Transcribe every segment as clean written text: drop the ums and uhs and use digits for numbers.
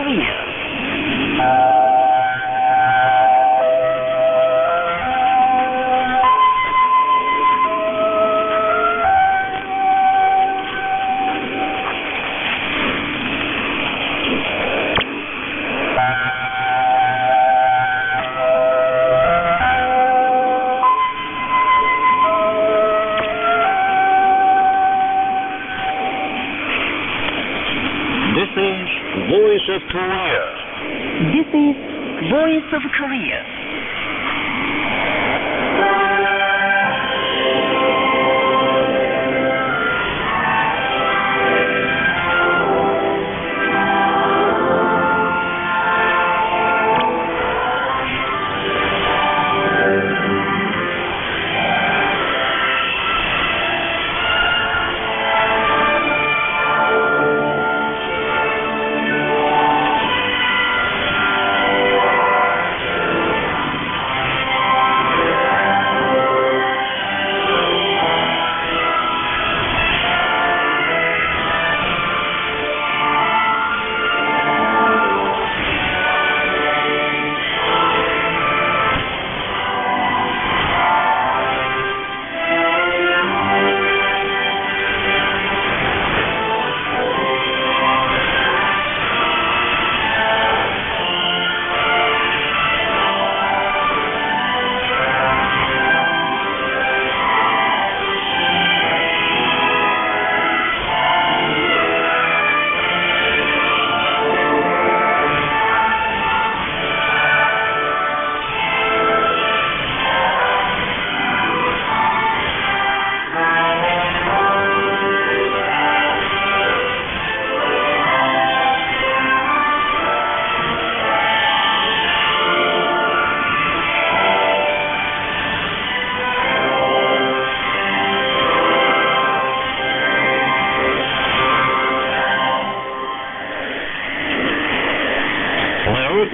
Korea. This is Voice of Korea. This is Voice of Korea.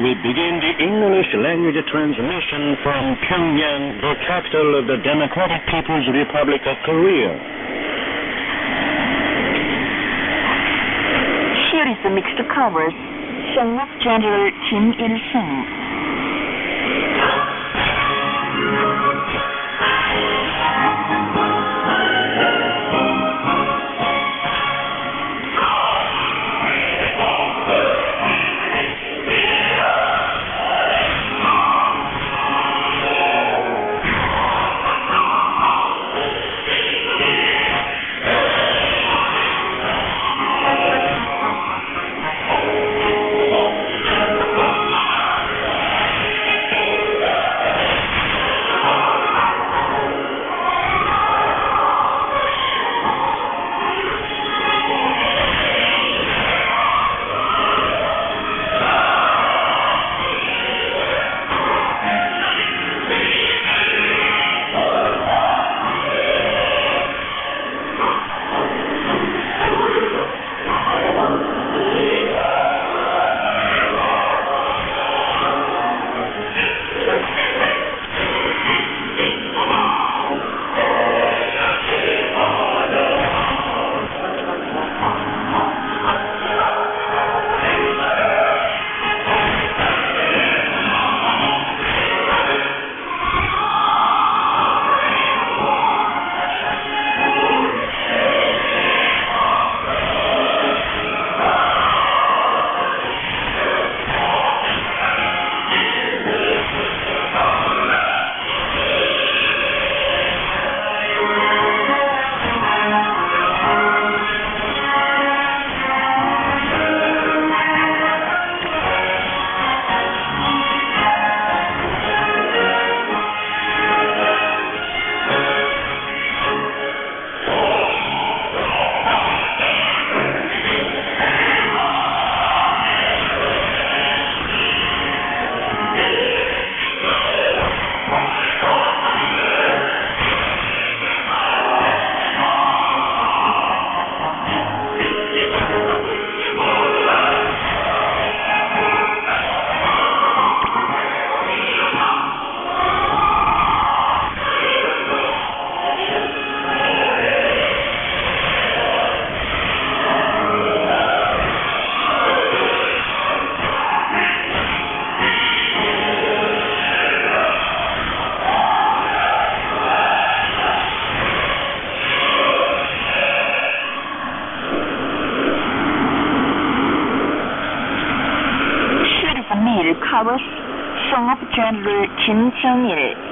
We begin the English language transmission from Pyongyang, the capital of the Democratic People's Republic of Korea. Here is the mixed covers. Senator General Kim Il-sung. meal covers Song of General Kim Jong-il.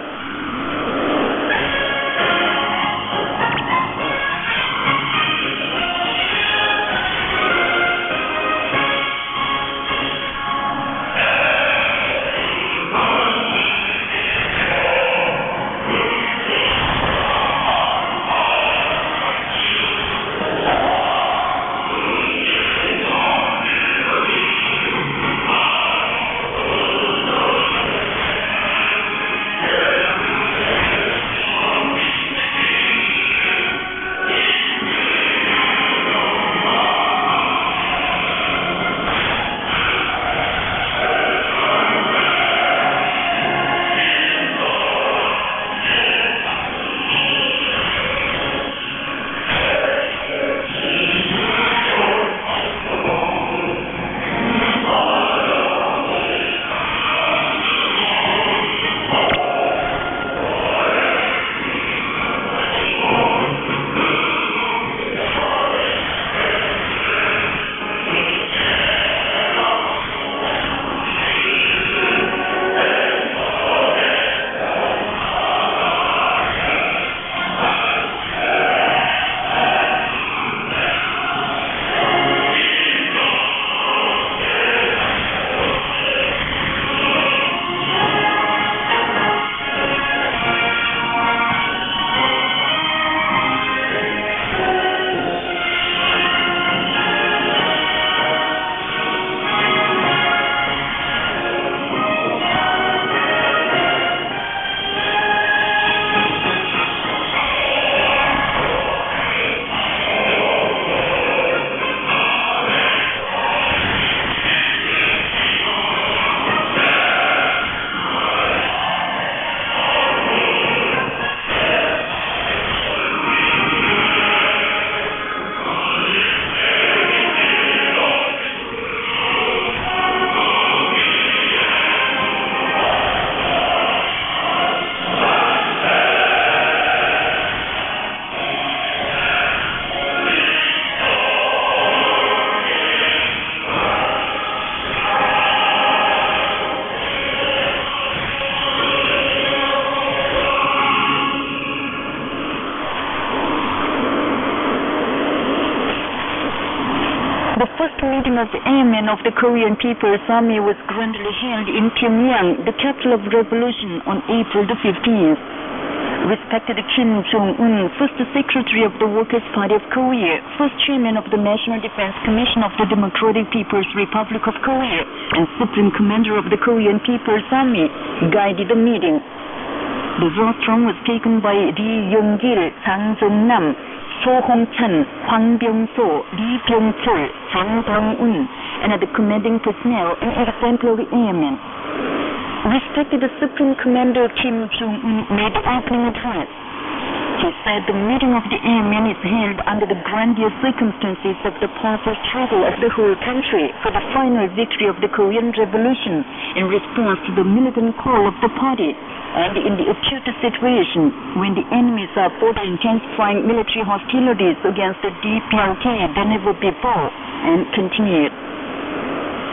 The first meeting of the airmen of the Korean People's Army was grandly held in Pyongyang, the capital of revolution, on April the 15th. Respected Kim Jong-un, first Secretary of the Workers' Party of Korea, first Chairman of the National Defense Commission of the Democratic People's Republic of Korea, and Supreme Commander of the Korean People's Army, guided the meeting. The rostrum was taken by Lee Yong-gil, Sang Jong-nam, So Hong-chan, Hwang Byung-so, Lee Byung-chul, Jang Dong-un, and other commanding personnel and exemplary airmen. Respected Supreme Commander Kim Jong-un made the opening address. He said the meeting of the airmen is held under the grandiose circumstances of the powerful struggle of the whole country for the final victory of the Korean Revolution in response to the militant call of the party, and in the acute situation when the enemies are further intensifying military hostilities against the DPRK than ever before, and continued.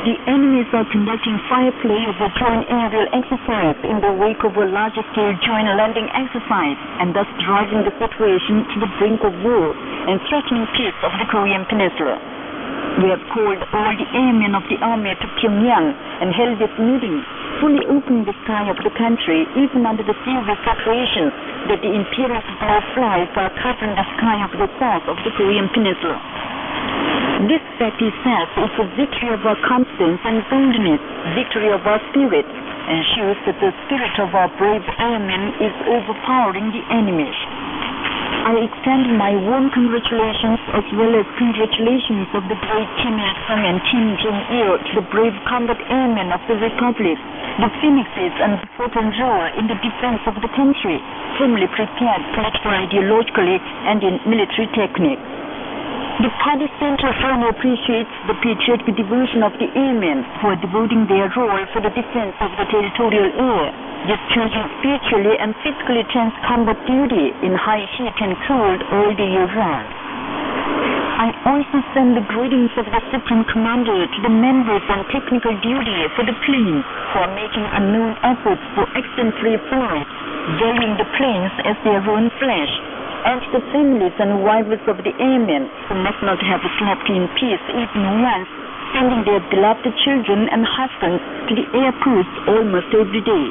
The enemies are conducting fire play of a joint aerial exercise in the wake of a larger-scale joint landing exercise, and thus driving the situation to the brink of war and threatening peace of the Korean Peninsula. We have called all the airmen of the army to Pyongyang and held this meeting, fully opening the sky of the country, even under the serious situation that the imperial blue flags are covering the sky of the south of the Korean Peninsula. This fact itself is a victory of our confidence and boldness, victory of our spirit, and shows that the spirit of our brave airmen is overpowering the enemy. I extend my warm congratulations as well as congratulations of the great Kim Il-sung and Kim Jong-il to the brave combat airmen of the Republic, the phoenixes and the fought role in the defense of the country, firmly prepared politically, ideologically, and in military technique. The party center firmly appreciates the patriotic devotion of the airmen who are devoting their role for the defense of the territorial air, discharging spiritually and physically tense combat duty in high heat and cold all the year round. I also send the greetings of the Supreme Commander to the members on technical duty for the planes who are making unknown efforts for accident-free flight, valuing the planes as their own flesh, and to the families and wives of the airmen who must not have slept in peace even once, sending their beloved children and husbands to the airports almost every day.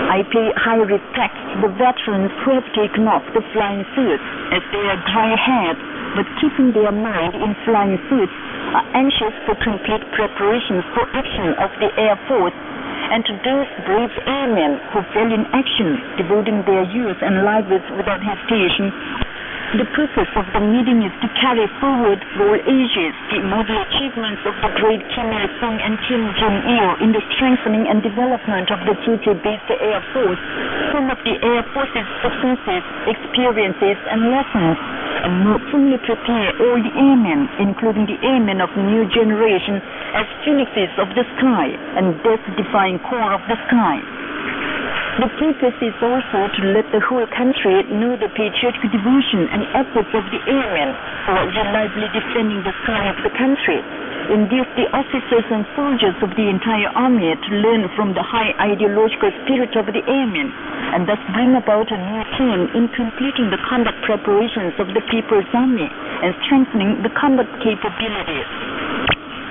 I pay high respect to the veterans who have taken off the flying suits as they are gray-haired, but keeping their mind in flying suits, are anxious for complete preparations for action of the Air Force, and to those brave airmen who fell in action, devoting their youth and lives without hesitation. The purpose of the meeting is to carry forward for all ages the model achievements of the great Kim Il-sung and Kim Jong-il in the strengthening and development of the duty-based Air Force, some of the Air Force's successes, experiences, and lessons, and more fully prepare all the airmen, including the airmen of new generation, as phoenixes of the sky and death-defying core of the sky. The purpose is also to let the whole country know the patriotic devotion and efforts of the airmen who are reliably defending the sky of the country. Induce the officers and soldiers of the entire army to learn from the high ideological spirit of the airmen, and thus bring about a new turn in completing the combat preparations of the People's Army and strengthening the combat capabilities.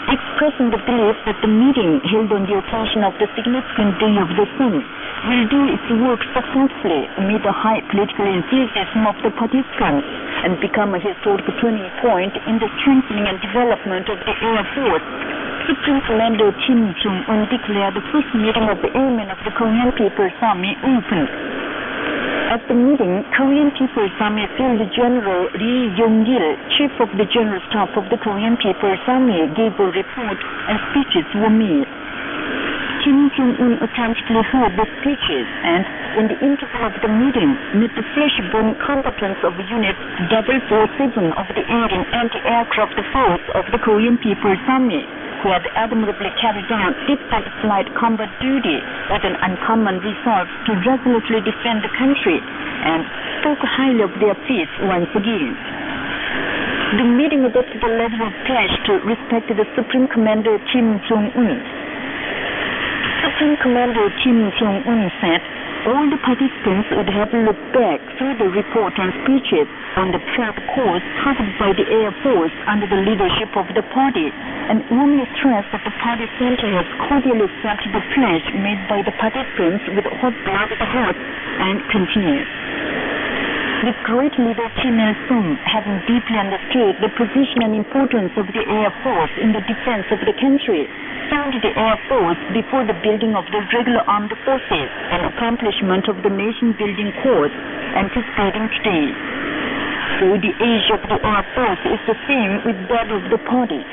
Expressing the belief that the meeting held on the occasion of the significant Day of the Sun will do its work successfully amid the high political enthusiasm of the participants and become a historic turning point in the strengthening and development of the Air Force, Supreme Commander Kim Jong-un declared the first meeting of the airmen of the Korean People's Army open. At the meeting, Korean People's Army Field General Lee Yong-gil, Chief of the General Staff of the Korean People's Army, gave a report and speeches were made. Kim Jong-un attentively heard the speeches and, in the interval of the meeting, met the flesh-bone combatants of Unit 447 of the Air and Anti-Aircraft Force of the Korean People's Army, who had admirably carried out different flight combat duty with an uncommon resolve to resolutely defend the country, and spoke highly of their feats once again. The meeting adopted a letter of pledge to respect the Supreme Commander Kim Jong-un. Supreme Commander Kim Jong-un said all the participants would have looked back through the report and speeches on the proud course covered by the Air Force under the leadership of the party, and warmly stressed that the party center has cordially accepted the pledge made by the participants with hot blood at the heart, and continued. The great leader Kim Il-sung, having deeply understood the position and importance of the Air Force in the defense of the country, founded the Air Force before the building of the regular armed forces and accomplishment of the nation-building course anticipating today. So the age of the Air Force is the same with that of the party.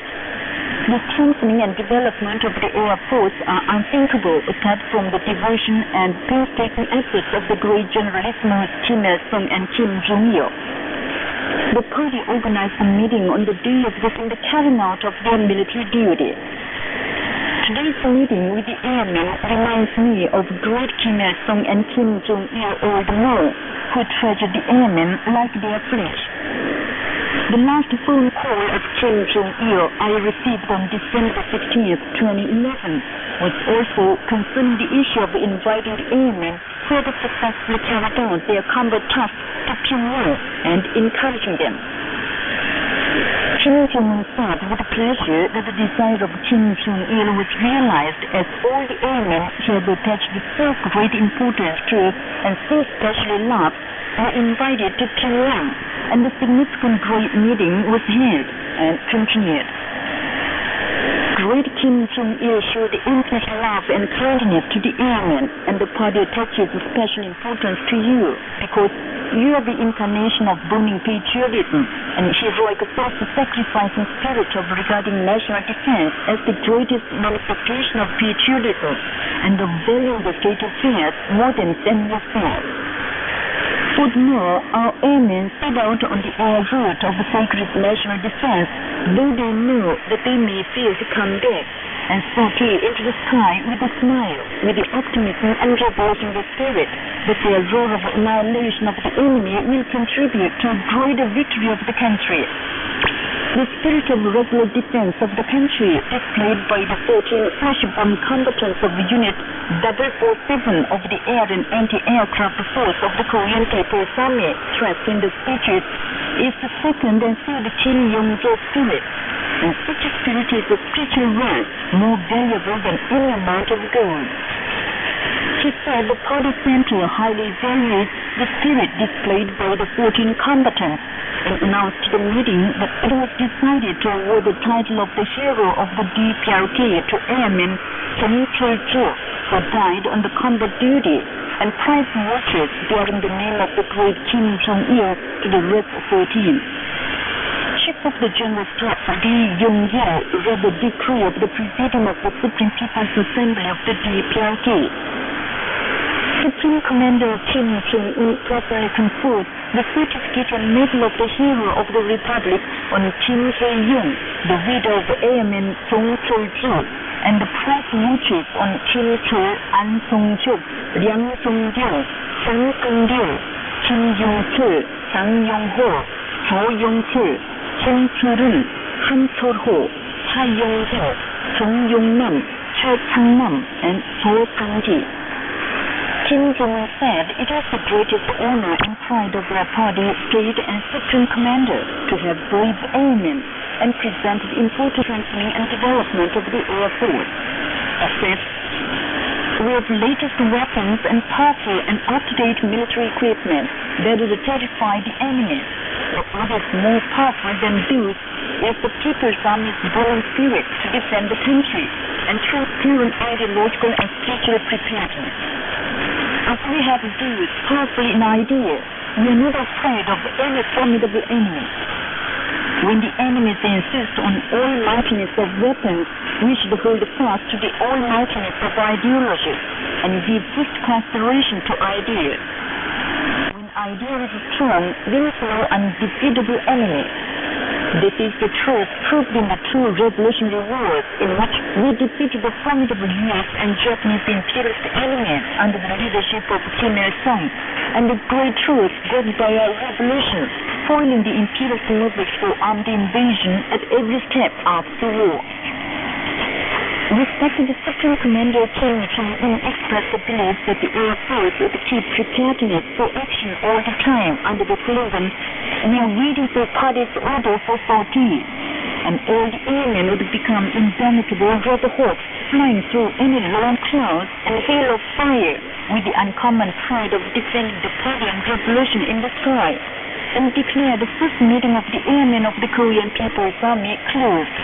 The strengthening and development of the Air Force are unthinkable apart from the devotion and painstaking efforts of the great generalissimus Kim Il-sung and Kim Jong-il. The party organized a meeting on the day of the carrying out of their military duty. Today's meeting with the airmen reminds me of great Kim Il-sung and Kim Jong-il all the more, who treasured the airmen like their flesh. The last phone call of Kim Jong-il I received on December 16, 2011, was also concerning the issue of inviting the airmen who had successfully carried out their combat tasks to Pyongyang and encouraging them. Kim Jong-un said with pleasure that the desire of Kim Jong-il was realized, as all the airmen who had attached so great importance to and so specially loved were invited to Pyongyang, and the significant great meeting was held, and continued. Great Kim Jong-il showed infinite love and kindness to the airmen, and the party attaches special importance to you, because you are the incarnation of burning patriotism and heroic self-sacrificing spirit of regarding national defense as the greatest manifestation of patriotism, and of valuing the state affairs more than yourself. Furthermore, our airmen set out on the air route of the sacred national defense, though they know that they may fail to come back, and soar into the sky with a smile, with the optimism and revolting the spirit that their roar of annihilation of the enemy will contribute to a greater victory of the country. The spirit of regular defense of the country displayed by the 14 flash-bomb combatants of Unit 447 of the Air and Anti-Aircraft Force of the Korean People's Army stressed in the speeches is the second and third Kim Yong-jae spirit. And such a spirit is a spiritual wealth more valuable than any amount of gold. He said the party center highly values the spirit displayed by the 14 combatants and announced to the meeting that it was decided to award the title of the hero of the DPRK to Airman Song Chol-joo, who died on the combat duty, and prize watches bearing the name of the great Kim Jong-il to the rest 14. Chief of the General Staff, Lee Yong-jae, read the decree of the Presidium of the Supreme People's Assembly of the DPRK. Supreme Commander Kim Jong-un properly conferred the certificate and medal of the Hero of the Republic on Kim Hae-young, the widow of Airman Song Chol-joo, and the prize watches on Kim Chol, An Song-hyuk, Liang Song-kyung, Sang Sung-ryul, Kim Yong-chul, Sang Yong-ho, Jo Yong-chul, Kim Chul-eun, Han Chol-ho, Cha Yong-hyo, Jong Yong-nam, Choi Chang-nam, and Jo Sang-ji. Kim Jong-un said it was the greatest honor and pride of their party, state, and supreme commander to have brave airmen and presented important strengthening and development of the Air Force. He said, "We have latest weapons and powerful and up-to-date military equipment that will terrify the enemy. But what is more powerful than those is the People's Army's bold spirit to defend the country and through pure ideological and spiritual preparedness. As we have those powerful in idea, we are not afraid of any formidable enemy. When the enemies insist on all-mightiness of weapons, we should hold fast to the all-mightiness of ideology and give first consideration to ideas. When idea is strong, there is no undefeatable enemy. This is the truth proved in the two revolutionary wars in which we defeated the formidable US and Japanese imperialist enemies under the leadership of Kim Il-sung, and the great truth got by our revolution, foiling the imperialist movements for armed invasion at every step after the war." Respected Supreme Commander Kim Jong-un expressed the belief that the Air Force would keep preparedness for action all the time under the slogan, "We are waiting for party's order for sortie," and all the airmen would become indomitable red hawks flying through any long clouds and hail of fire with the uncommon pride of defending the party and revolution in the sky, and declare the first meeting of the airmen of the Korean People's Army closed.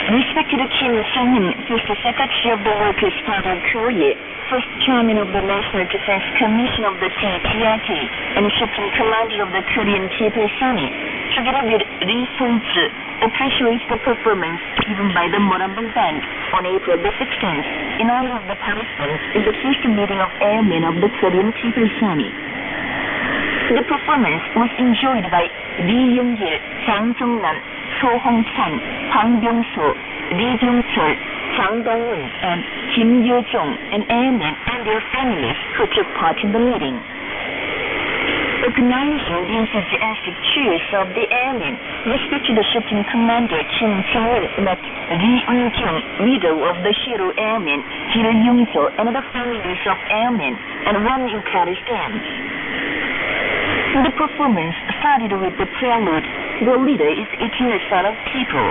Respected Kim Jong-un, First Secretary of the Workers' Party of Korea, First Chairman of the National Defense Commission of the DPRK, and Supreme Commander of the Korean People's Army, together with Lee Sung-ju, appreciates the performance given by the Moranbong Band on April the 16th in honor of the participants in the first meeting of airmen of the Korean People's Army. The performance was enjoyed by Lee Yong-jae, Jang Jong-nam, Cho Hong-chan, Hwang Byung-soo, Lee Byung-chul, Chang Dong-un, and Kim Yo-jong, and airmen and their families who took part in the meeting. Recognizing the enthusiastic cheers of the airmen, respected Supreme Commander Kim Jong-un met Lee Eun-kyung, widow of the hero airmen Kim Young-soo, and the families of airmen, and warmly encouraged them. The performance started with the prelude, "The leader is eternal son of people."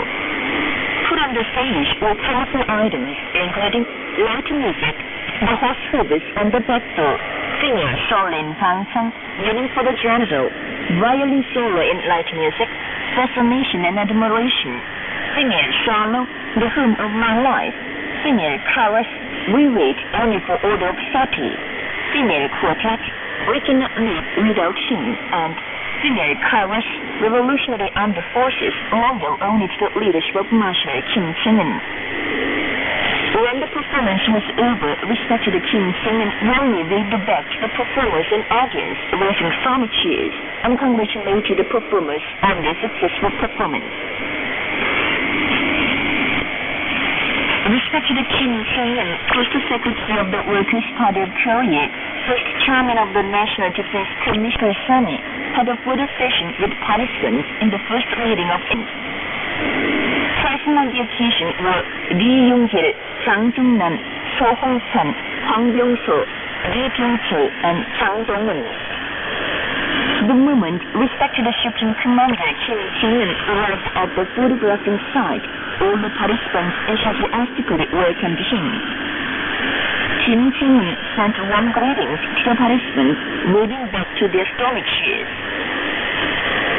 Put on the stage were colorful items, including light music, the horse service on the backdoor, singing Shaolin Pang-chang, kneeling for the general, violin solo in light music, fascination and admiration, singing Shallow, the hymn of my life, singing chorus, we wait only for order of sortie, singing quartet, we cannot live without him, and singing chorus, revolutionary armed forces loyal only to the leadership of Marshal Kim Jong-un. When the performance was over, respected Kim Jong-un warmly waved back to the performers and audience, raising some cheers, and congratulated the performers on their successful performance. Respected Kim Il-sung, First Secretary of the Workers' Party of Korea, First Chairman of the National Defense Commission, Sunny, had a photo session with participants in the first meeting of Kim. Present on the occasion were Lee Yong-gil, Jang Jung-nan, So Hong-san, Hwang Byung-so, Lee Byung-chul, and Jang Dong-eun. The moment respected Supreme Commander Kim Il-sung arrived at the photographing site, all the participants enthusiastically welcomed him. Kim Il-sung sent warm greetings to the participants, moving back to their dormitories.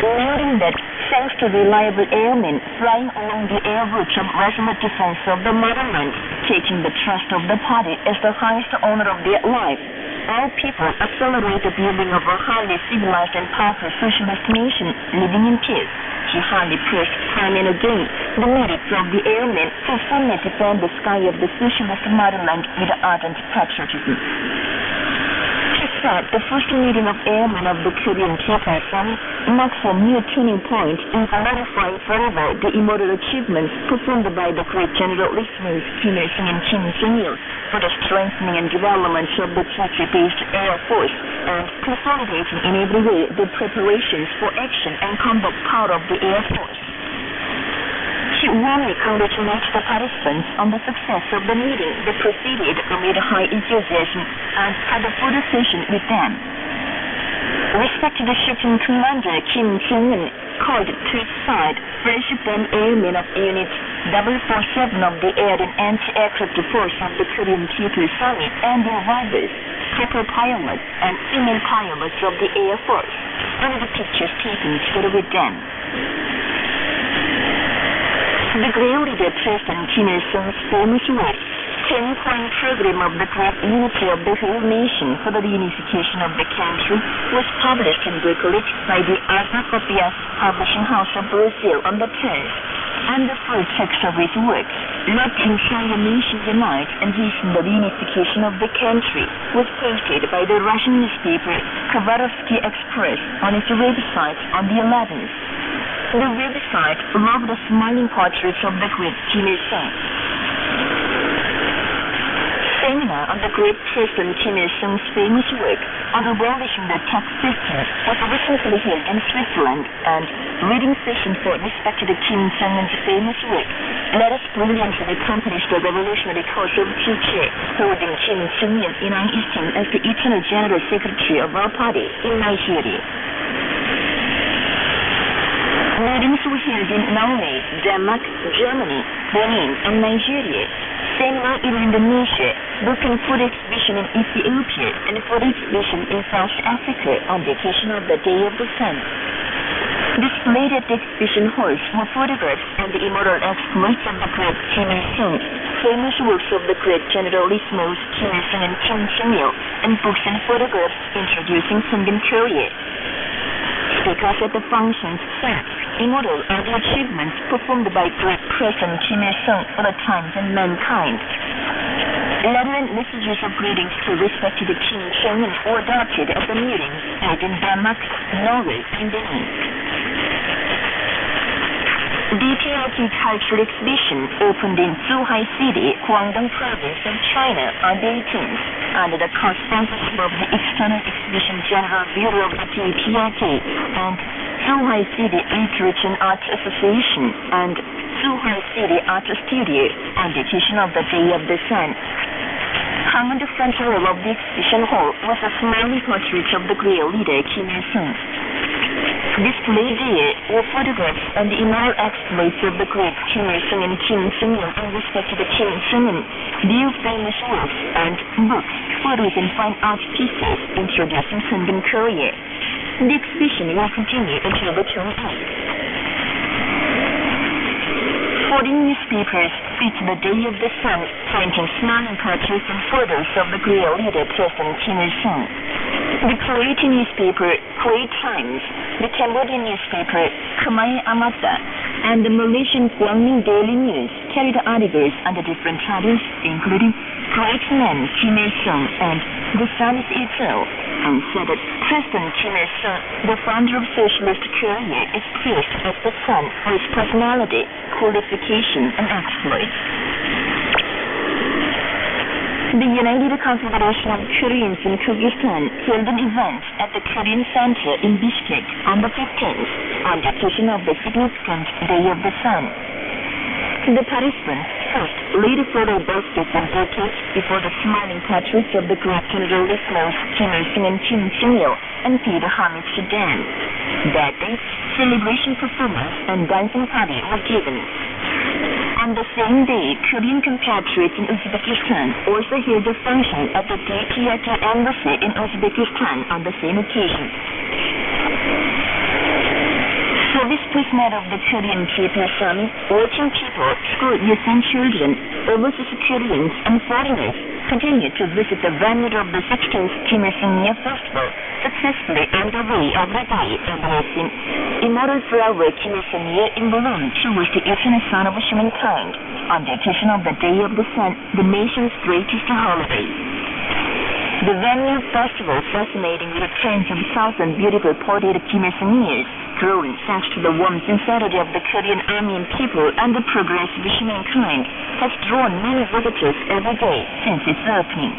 Noting that thanks to reliable airmen flying along the air routes of resolute defense of the motherland, taking the trust of the party as the highest honor of their life, all people accelerate the building of a highly civilized and powerful socialist nation living in peace. He highly praised time and again the merits of the airmen who firmly defend the sky of the socialist motherland with ardent patriotism. He said the first meeting of airmen of the Korean people marks a new turning point in solidifying forever the immortal achievements performed by the great General Lee Kim Il-sung and Kim Jong-il for the strengthening and development of the military-based Air Force and consolidating in every way the preparations for action and combat power of the Air Force. She warmly congratulated the participants on the success of the meeting that proceeded amid high enthusiasm and had a photo session with them. Respected Supreme Commander Kim Il-sung called to his side fresh born airmen of Unit 447 of the Air and Anti-Aircraft Force of the Korean People's Army and their wives, couple pilots and female pilots of the Air Force, and the pictures taken together with them. The great leader President Kim Il-sung's famous work, 10-point program of the great unity of the whole nation for the unification of the country, was published in booklet by the Asa Copias Publishing House of Brazil on the 10th, and the full text of his work, Let Entire Nation Unite and Hasten the Unification of the Country, was posted by the Russian newspaper Khabarovsky Express on its website on the 11th. The website loved the smiling portraits of the great Kim Il-sung. Seminar on the great President Kim Il-sung's famous work on abolishing the tax system was recently held in Switzerland, and reading session for respected Kim Il-sung's famous work, Let Us Brilliantly Accomplish the Revolutionary Cause of Future, holding Kim Il-sung in high esteem as the eternal General Secretary of our party in Nigeria. Meetings were held in Norway, Denmark, Germany, Benin, and Nigeria. Seminar in Indonesia, booking food exhibition in Ethiopia, and food exhibition in South Africa on the occasion of the Day of the Sun. Displayed at the exhibition halls were photographs and the immortal exploits of the great Kim Il-sung, famous works of the great General Lee Kim Il-sung and Kim Jong-il, and books and photographs introducing Sunken Korea. Speakers at the functions said, immortal are the achievements performed by great President Kim Il-sung for the times and mankind. Letter and messages of greetings to respected Kim Jong-un were adopted at the meetings held in Denmark, Norway, and Benin. DPRK Cultural Exhibition opened in Zhuhai City, Guangdong Province of China on the 18th, under the co-sponsorship of the External Exhibition General Bureau of the DPRK and Zhuhai City Literature and Arts Association and Zhuhai City Art Studio on the occasion of the Day of the Sun. Hung on the front wall of the exhibition hall was a smiling portrait of the great leader Kim Il-sung. Displayed there were photographs and the immortal exploits of the great Kim Il-sung and Kim Jong-il and respected Kim Jong-un, their famous works and books, photos and fine art pieces introducing Sunken Korea. The exhibition will continue until the 28th. 40 newspapers feature the Day of the Sun, printing smiling portraits and photos of the great leader President Kim Il-sung. The Croatian newspaper Croat Times, the Cambodian newspaper Khmer Amata, and the Malaysian Guangming Daily News carried articles under different titles, including Great Man Kim Il-sung and The Sun is Eternal, and said that President Kim Il-sung, the founder of Socialist Korea, is praised as the sun for his personality, qualification, and exploits. United Confederation of Koreans in Kyrgyzstan held an event at the Korean Center in Bishkek on the 15th on the occasion of the significant Day of the Sun. The participants first laid a photo basket and bouquets before the smiling portraits of the great revolutionaries Kim Il-sung and Kim Jong-il and paid homage to them. That day, celebration performance and dancing party were given. On the same day, Korean compatriots in Uzbekistan also held a function at the DPRK embassy in Uzbekistan on the same occasion. Service personnel of the Korean People's Army, working people, school youth and children, overseas Koreans and foreigners continued to visit the venue of the 16th Kim Il-sung Year Festival, successfully underway every day, embracing immortal flower Kim Il-sung Year in bloom towards the eternal sun of humankind, on the occasion of the Day of the Sun, the nation's greatest holiday. The venue festival, fascinating with tens of thousands beautiful portrait Kim Il-sung Years, grown thanks to the warm sincerity of the Korean army and people and the progress of humankind, has drawn many visitors every day since its opening.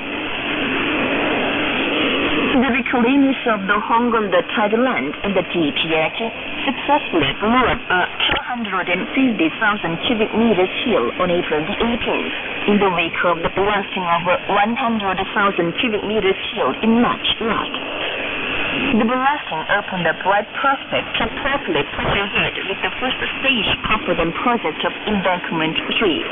The reclaimers of the Hongkong, the tidal land, and the DPRK successfully blew up a 250,000 cubic meters hill on April the 18th, in the wake of the blasting of a 100,000 cubic meters hill in March last. The blasting opened a bright prospect to properly push ahead with the first stage Copenhagen project of Embankment 3.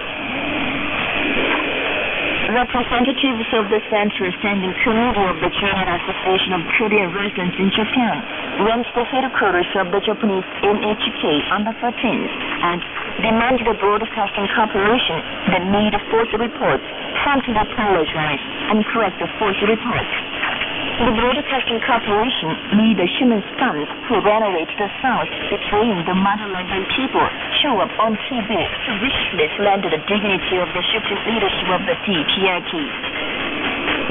Representatives of the Central Standing Committee of the General Association of Korean Residents in Japan went to the headquarters of the Japanese NHK on the 13th and demanded the Broadcasting Corporation that made false reports promptly apologize and correct the false reports. The Broadcasting Corporation made a human stunt who ran away to the south between the motherland and people show up on TV to viciously slander the dignity of the supreme leadership of the DPRK.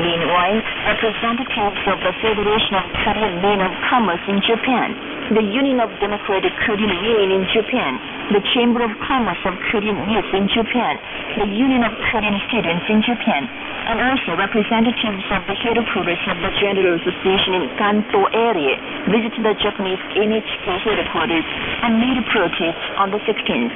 Meanwhile, representatives of the Federation of Korean Men of Commerce in Japan, the Union of Democratic Korean Women in Japan, the Chamber of Commerce of Korean Youth in Japan, the Union of Korean Students in Japan, and also representatives of the headquarters of the General Association in Kanto area visited the Japanese NHK headquarters and made a protest on the 16th.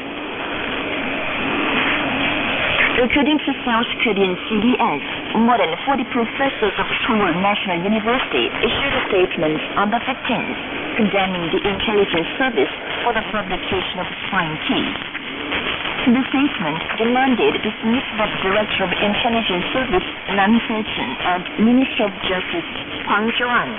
According to South Korean CBS, more than 40 professors of Seoul National University issued a statement on the 15th condemning the intelligence service for the publication of spying tapes. The statement demanded dismissal of Director of Intelligence Service Nam Se-chun and Minister of Justice Hwang Jo-an.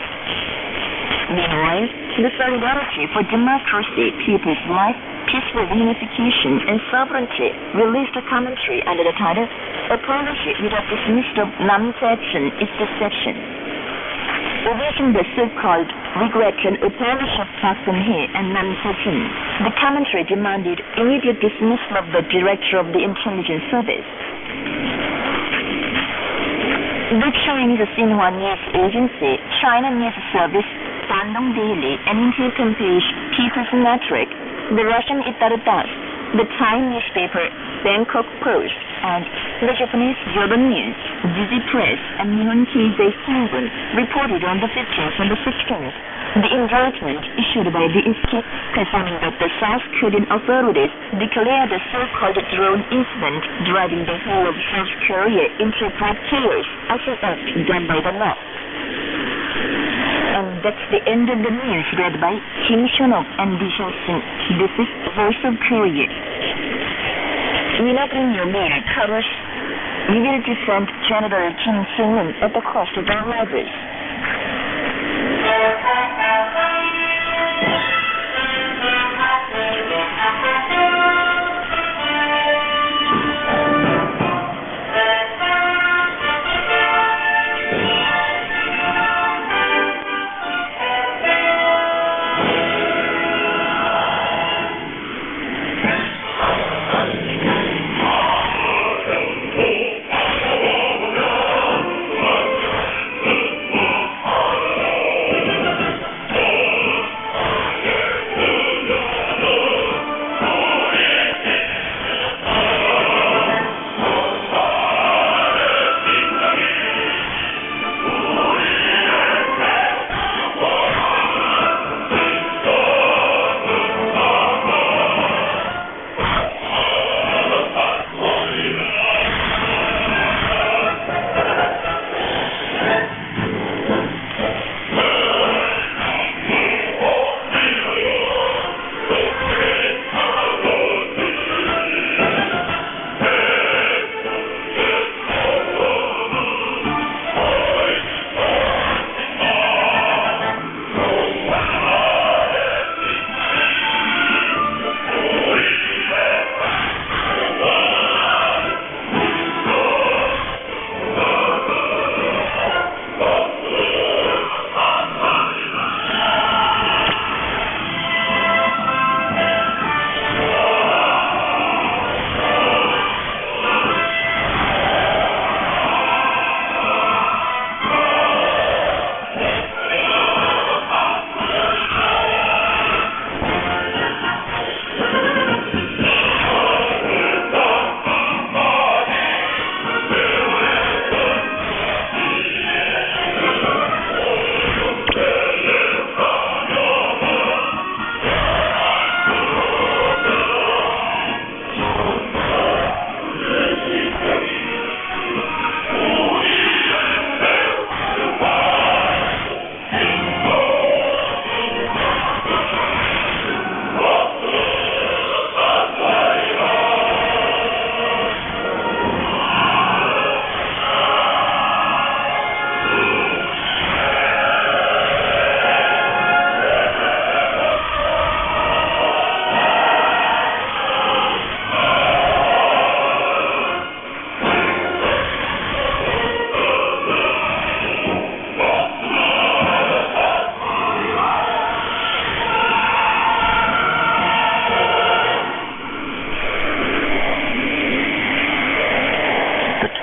Meanwhile, the Solidarity for Democracy, People's Life, Peaceful Unification and Sovereignty released a commentary under the title Apology without dismissal of Nam Se-chun is deception. Overseeing the so-called regret and apology of Park Geun-hye and Nam Se-chun, the commentary demanded immediate dismissal of the Director of the Intelligence Service. The Chinese Xinhua News Agency, China News Service, Dandong Daily, and Intel page People's Network, the Russian Itarutas, the Time newspaper Bangkok Post, and the Japanese Yodan News, Digi Press, and Nihon Keizai Shimbun reported on the 15th and the 16th the indictment issued by the institute confirming that the South Korean authorities declared the so-called drone incident driving the whole of South Korea into great chaos as an act done by the North. And that's the end of the news read by Kim Shonok and Lee Hyun-sung. This is Voice of Korea. We now bring you later covers. We will defend General Kim Jong-un at the cost of our lives.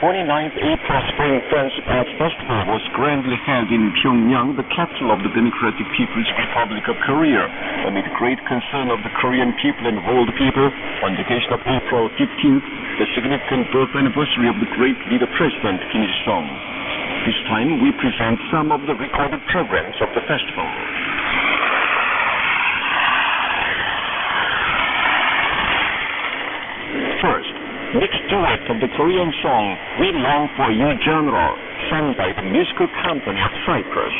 29th April Spring Art Festival was grandly held in Pyongyang, the capital of the Democratic People's Republic of Korea, amid great concern of the Korean people and world people on the occasion of April 15th, the significant birth anniversary of the great leader President Kim Il-sung. This time we present some of the recorded programs of the festival. First, mixed duet of the Korean song We Long for You General, sung by the musical company of Cyprus.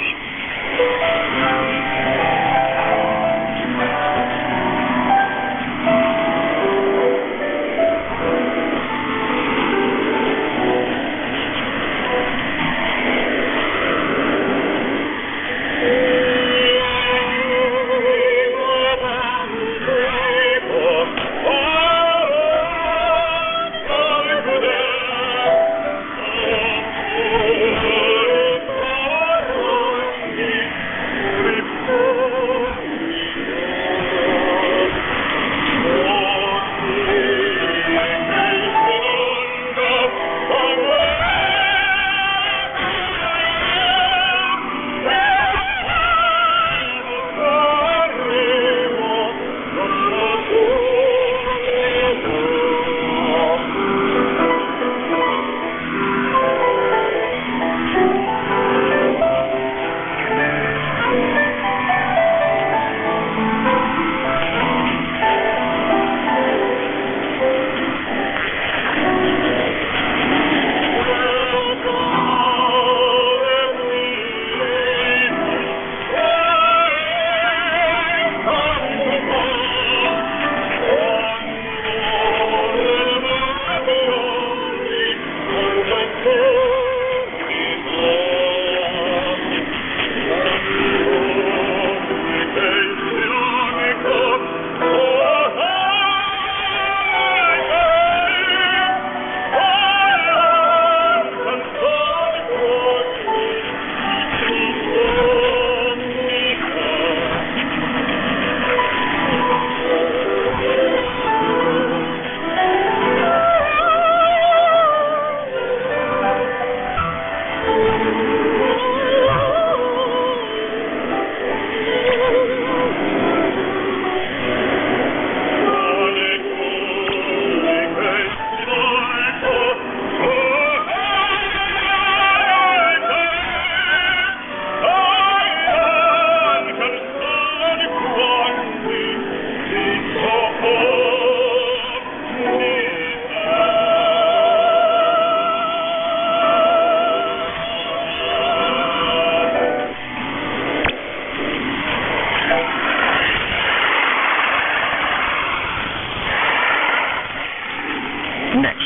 Next,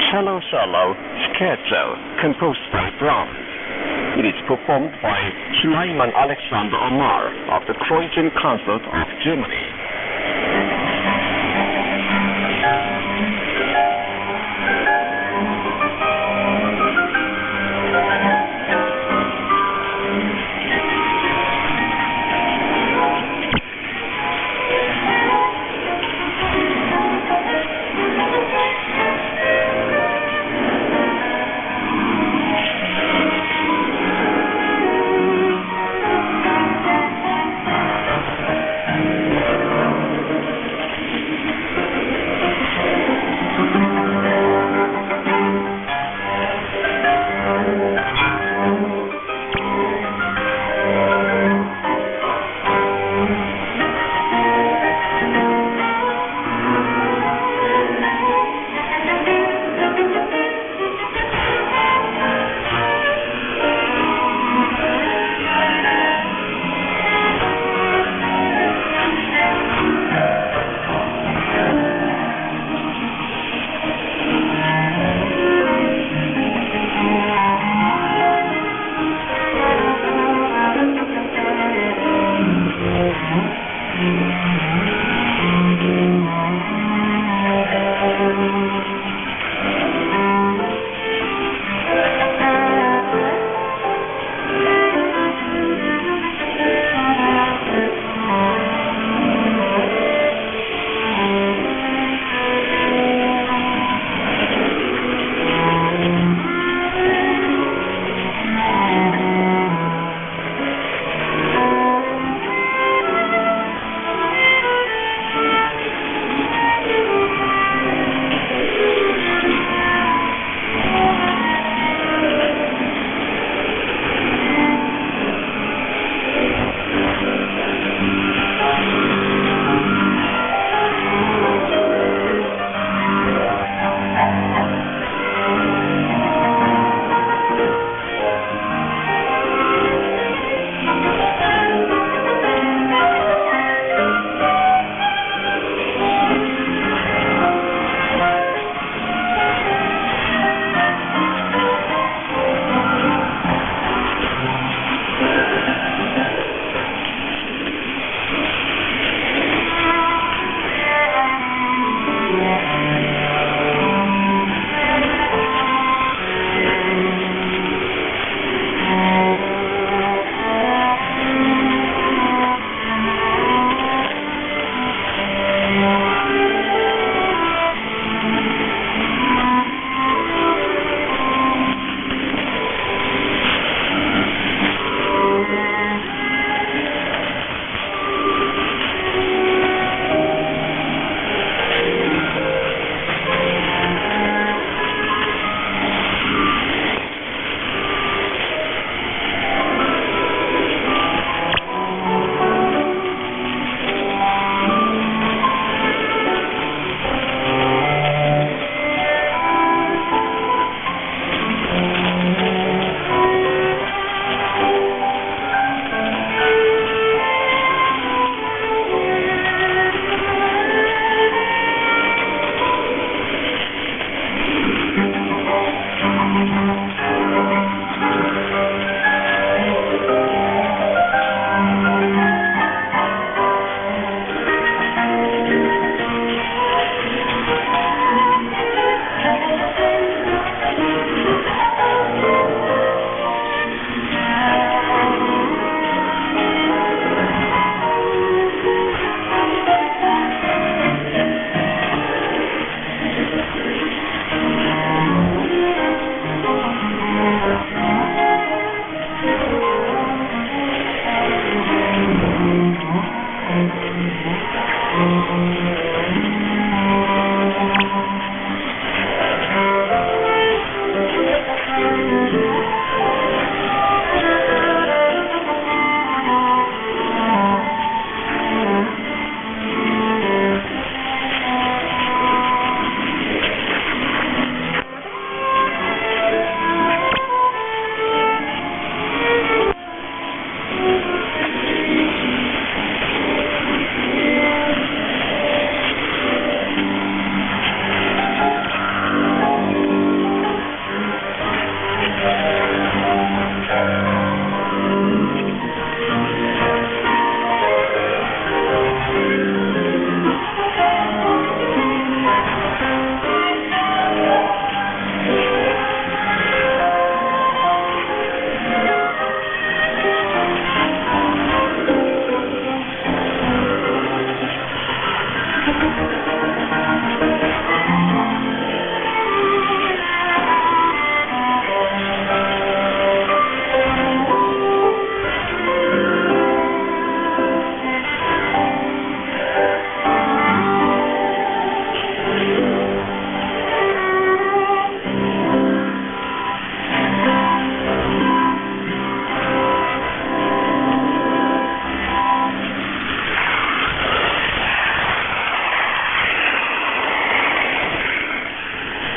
Cello Solo Scherzo, composed by Brahms. It is performed by Sulaiman Alexander Omar of the Croatian Concert of Germany.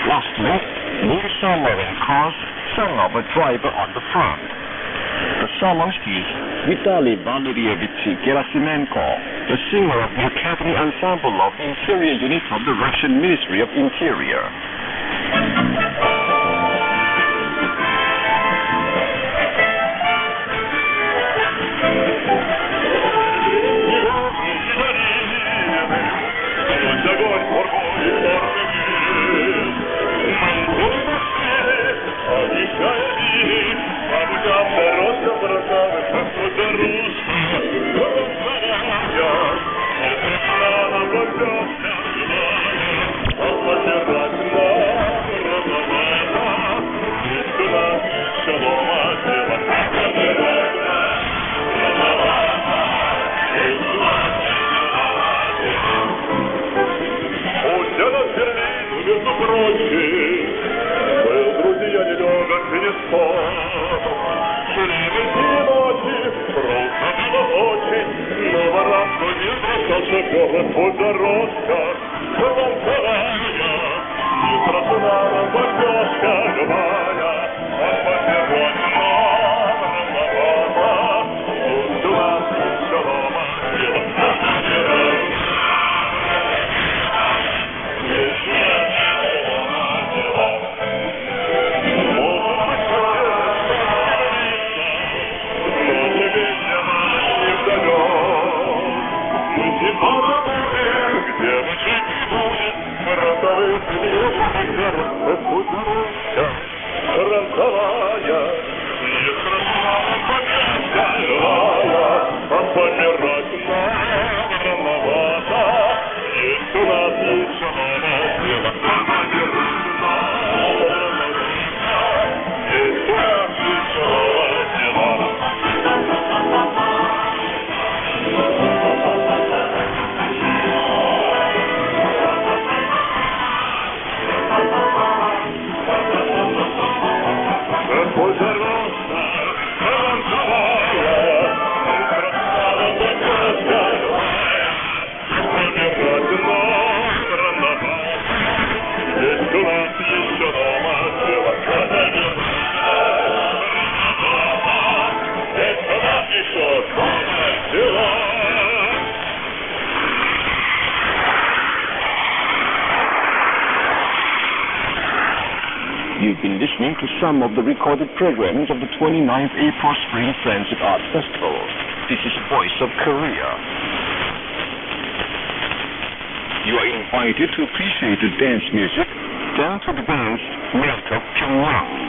Lastly, new submarine cars sang of a driver on the front. The soloist is Vitaly Valerievich Gerasimenko, the singer of the Academy Ensemble of the Interior Unit of the Russian Ministry of Interior. Где been listening to some of the recorded programs of the 29th April Spring Friendship Art Festival. This is Voice of Korea. You are invited to appreciate the dance music down to the band's Melt of Pyongyang.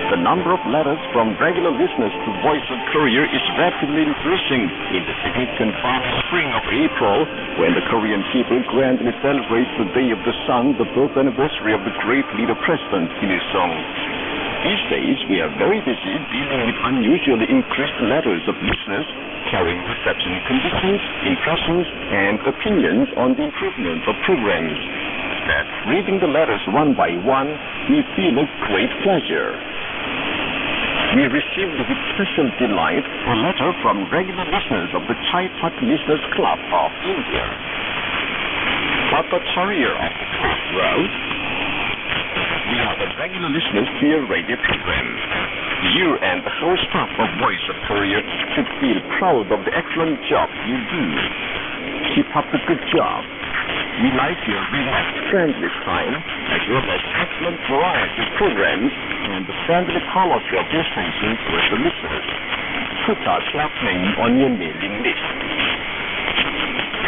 The number of letters from regular listeners to Voice of Korea is rapidly increasing in the significant final spring of April, when the Korean people grandly celebrate the Day of the Sun, the birth anniversary of the great leader President Kim Il-sung. These days, we are very busy dealing with unusually increased letters of listeners carrying reception conditions, impressions, and opinions on the improvement of programs. That reading the letters one by one, we feel a great pleasure. We received with special delight a letter from regular listeners of the Chai Pak Listeners Club of India. Papa Charrier of the club wrote, "We are the regular listeners to your radio program. You and the whole staff of Voice of Korea should feel proud of the excellent job you do. Keep up the good job. We like your relaxed, friendly style, as well as excellent variety of programs and the friendly policy of your station with the listeners. Put our club name on your mailing list."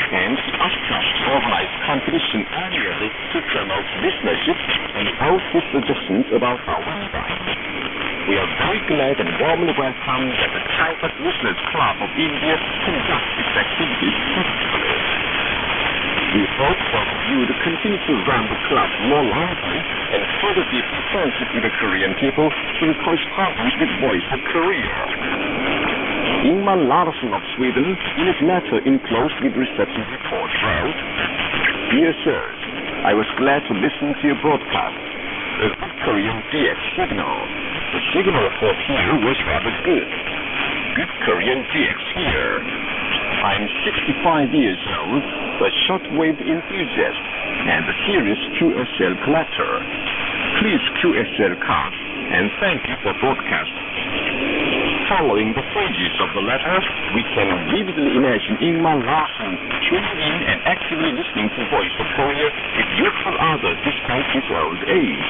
And he asked us to organize competition annually to promote listenership and vote his suggestions about our website. We are very glad and warmly welcome that the Chai Pak Listeners Club of India conducts its activities successfully. We hope that you would continue to run the club more lively and further deepen friendship with the Korean people through correspondence with Voice of Korea. Ingmar Larsson of Sweden, in his letter enclosed with reception report, wrote, "Dear sirs, I was glad to listen to your broadcast. A good Korean DX signal. The signal report here was rather good. Good Korean DX here. I'm 65 years old, a shortwave enthusiast, and a serious QSL collector. Please QSL card, and thank you for broadcast." Following the pages of the letter, we can vividly imagine Ingmar Larsson tuning in and actively listening to Voice of Korea with youthful ardor despite his old age.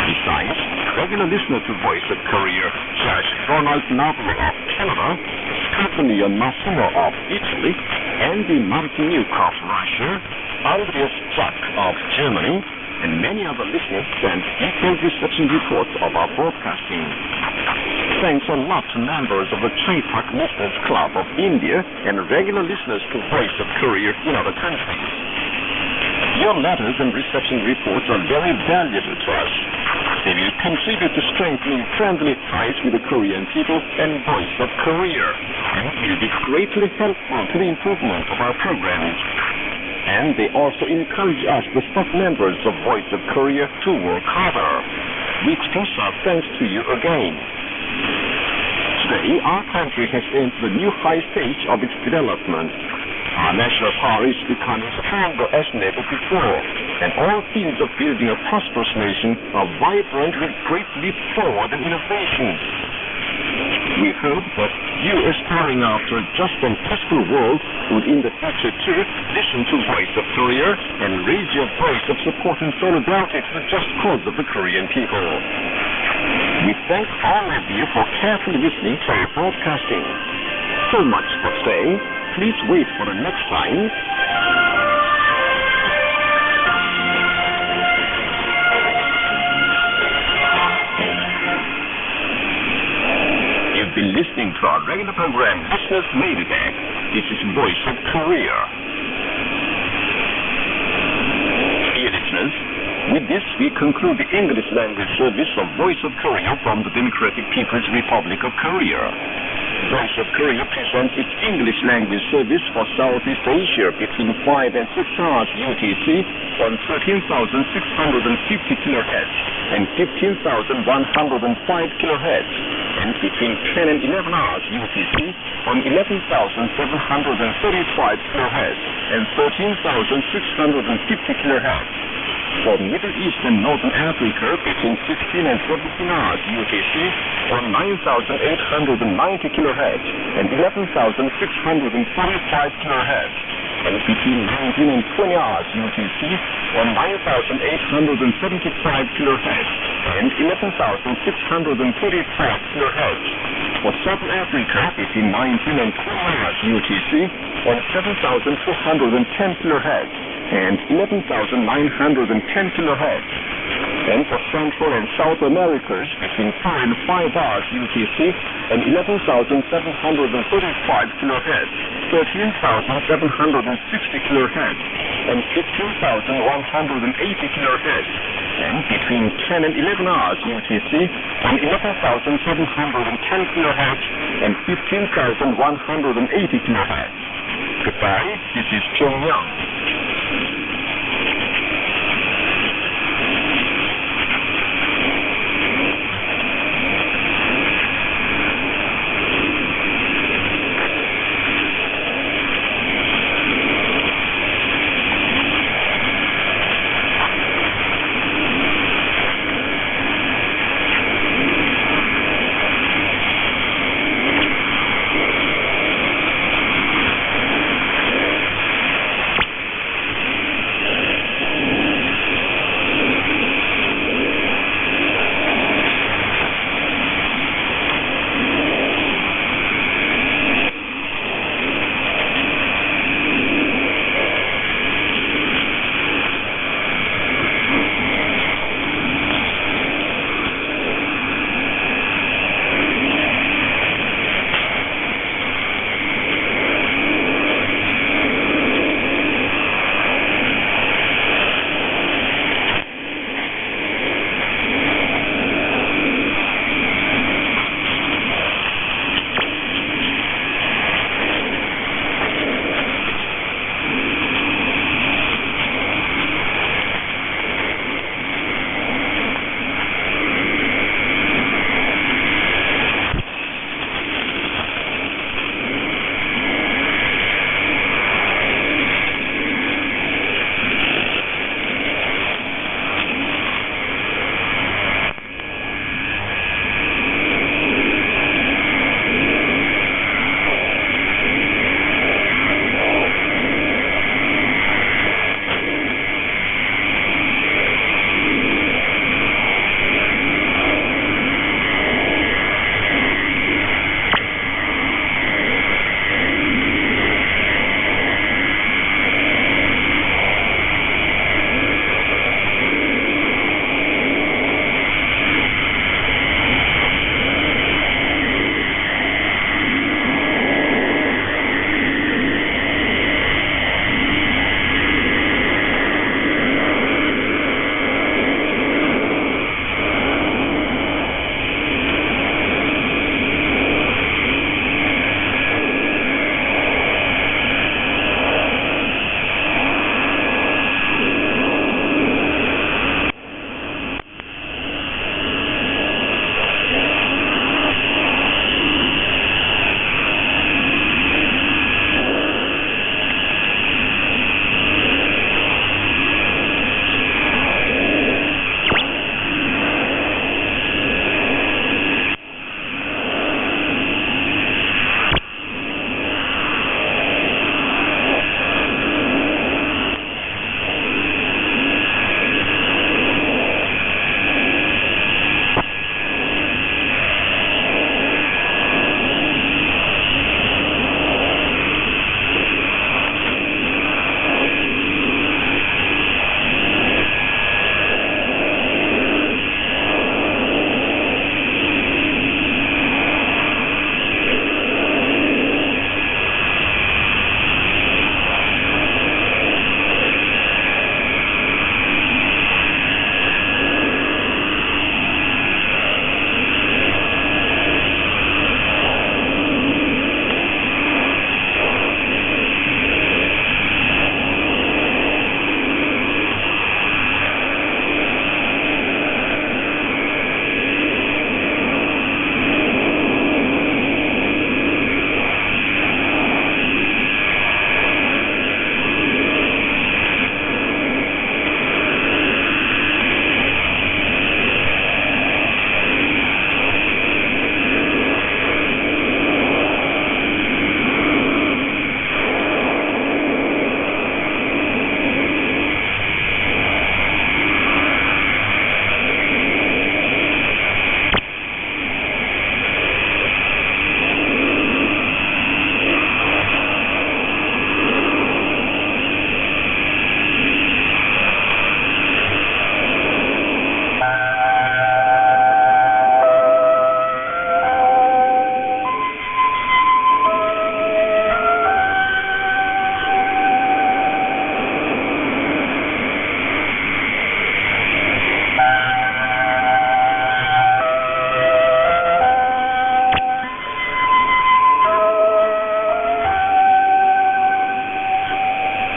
Besides, regular listener to Voice of Korea, such Ronald Nablo of Canada, Stefanion Massimo of Italy, Andy Martinyuk of Russia, Andreas Jack of Germany, and many other listeners sent detailed reception reports of our broadcasting. Thanks a lot to members of the Chai Pak Listeners Club of India and regular listeners to Voice of Korea in other countries. Your letters and reception reports are very valuable to us. They will contribute to strengthening friendly ties with the Korean people and Voice of Korea, and will be greatly helpful to the improvement of our programs. And they also encourage us, the staff members of Voice of Korea, to work harder. We express our thanks to you again. Today, our country has entered a new high stage of its development. Our national power is becoming stronger as never before, and all fields of building a prosperous nation are vibrant with great leap forward and innovations. We hope that you, aspiring after a just and peaceful world, would in the future too listen to Voice of Korea and raise your voice of support and solidarity to the just cause of the Korean people. We thank all of you for carefully listening to our broadcasting. So much for today. Please wait for the next time. You've been listening to our regular program, Listeners Ladybag. This is Voice of Korea. Dear listeners, with this we conclude the English language service of Voice of Korea from the Democratic People's Republic of Korea. Voice of Korea presents its English language service for Southeast Asia between 5 and 6 hours UTC on 13,650 kHz and 15,105 kHz, and between 10 and 11 hours UTC on 11,735 kHz and 13,650 kHz. For Middle East and Northern Africa between 16 and 17 hours UTC on 9,890 kHz and 11,645 kHz, and between 19 and 20 hours UTC on 9,875 kHz and 11,635 kHz. For Southern Africa between 19 and 20 hours UTC on 7,210 kHz and 11,910 kHz. And for Central and South Americas between 4 and 5 hours UTC and 11,735 kHz, 13,760 kHz, and 15,180 kHz, weekend between 10 and 11 hours UTC on 11,710 kHz and 15,180 kHz. Goodbye, this is Pyongyang.